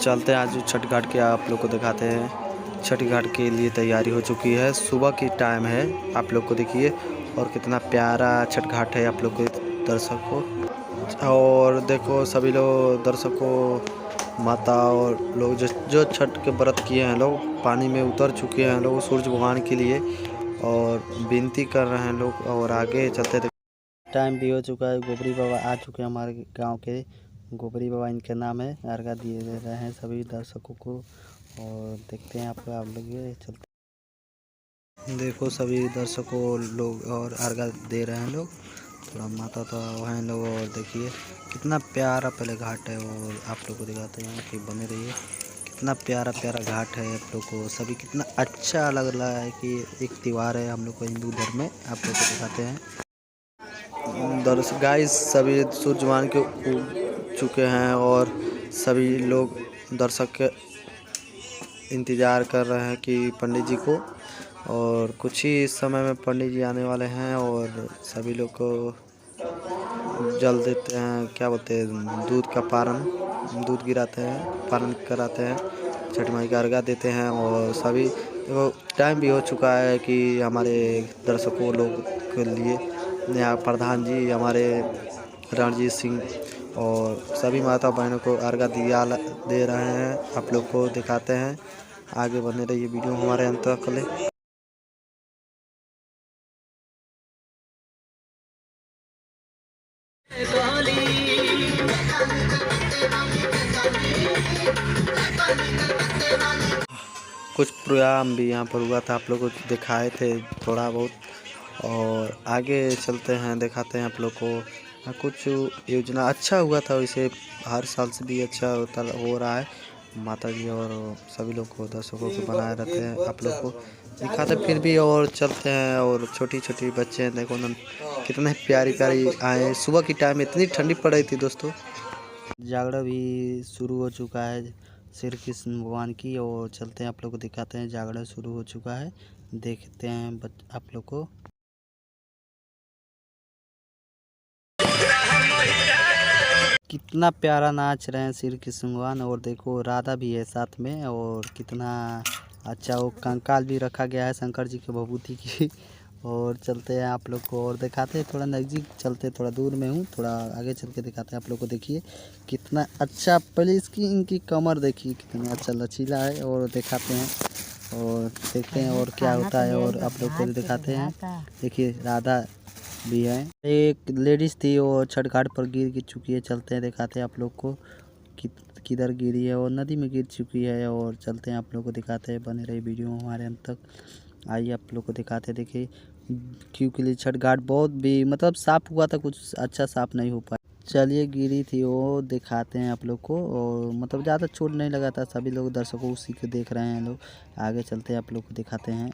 चलते हैं आज छठ घाट के, आप लोग को दिखाते हैं। छठ घाट के लिए तैयारी हो चुकी है, सुबह की टाइम है, आप लोग को देखिए। और कितना प्यारा छठ घाट है आप लोग को दर्शकों। और देखो सभी लोग दर्शकों, माता और लोग जो छठ के व्रत किए हैं लोग पानी में उतर चुके हैं लोग सूरज भगवान के लिए, और विनती कर रहे हैं लोग। और आगे चलते टाइम भी हो चुका है। गोबरी बाबा आ चुके हैं हमारे गांव के, गोबरी बाबा इनका नाम है। अर्घा दिए दे रहे हैं सभी दर्शकों को, और देखते हैं आप लोग ये चलते। देखो सभी दर्शकों लोग और अर्घा दे रहे हैं लोग, थोड़ा माता तो हैं लोग। और देखिए कितना प्यारा पहले घाट है, और आप लोग को दिखाते हैं कि बने रहिए। कितना प्यारा प्यारा घाट है, आप लोग को सभी कितना अच्छा लग रहा है कि एक त्यौहार है हम लोग को हिंदू धर्म में। आप लोग को दिखाते हैं गाइस, सभी सूरज मान के उग चुके हैं, और सभी लोग दर्शक के इंतज़ार कर रहे हैं कि पंडित जी को, और कुछ ही समय में पंडित जी आने वाले हैं। और सभी लोग को जल देते हैं, क्या बोलते हैं, दूध का पारण, दूध गिराते हैं, पारण कराते हैं, छठ माई का अर्घा देते हैं। और सभी देखो टाइम भी हो चुका है कि हमारे दर्शकों लोग के लिए यहाँ प्रधान जी हमारे रणजीत सिंह और सभी माता बहनों को अर्घा दिया दे रहे हैं। आप लोग को दिखाते हैं, आगे बने रहिए, वीडियो हमारे अंत तक ले। कुछ प्रोग्राम भी यहाँ पर हुआ था, आप लोग को दिखाए थे थोड़ा बहुत। और आगे चलते हैं, दिखाते हैं आप लोग को। कुछ योजना अच्छा हुआ था, वैसे हर साल से भी अच्छा हो रहा है। माता जी और सभी लोग को दर्शकों को बनाए रहते हैं, आप लोग को दिखाते फिर भी। और चलते हैं, और छोटी छोटी बच्चे हैं देखो ना, कितने प्यारी प्यारी आए। सुबह की टाइम इतनी ठंडी पड़ रही थी दोस्तों। जागरण भी शुरू हो चुका है श्री कृष्ण भगवान की, और चलते हैं आप लोग को दिखाते हैं। जागरण शुरू हो चुका है, देखते हैं आप लोग को। कितना प्यारा नाच रहे हैं श्री कृष्ण भगवान, और देखो राधा भी है साथ में, और कितना अच्छा वो कंकाल भी रखा गया है शंकर जी के भभूति की। और चलते हैं आप लोग को और दिखाते हैं, थोड़ा नज़दीक चलते, थोड़ा दूर में हूँ, थोड़ा आगे चल के दिखाते हैं आप लोग को। देखिए कितना अच्छा, पहले इसकी इनकी कमर देखिए कितना अच्छा लचीला है, और दिखाते हैं और देखते हैं और क्या होता है। और आप लोग को दिखाते हैं, देखिए राधा भी है। एक लेडीज थी वो छठ घाट पर गिर चुकी है, चलते हैं दिखाते हैं आप लोग को किधर गिरी है, और नदी में गिर चुकी है। और चलते हैं आप लोग को दिखाते हैं, बने रही वीडियो हमारे अंत तक। आइए आप लोग को दिखाते हैं। देखिए क्योंकि छठ घाट बहुत भी मतलब साफ हुआ था, कुछ अच्छा साफ नहीं हो पाया। चलिए गिरी थी वो दिखाते हैं आप लोग को, और मतलब ज़्यादा चोट नहीं लगा था। सभी लोग दर्शकों उसी को देख रहे हैं लोग। आगे चलते हैं आप लोग को दिखाते हैं।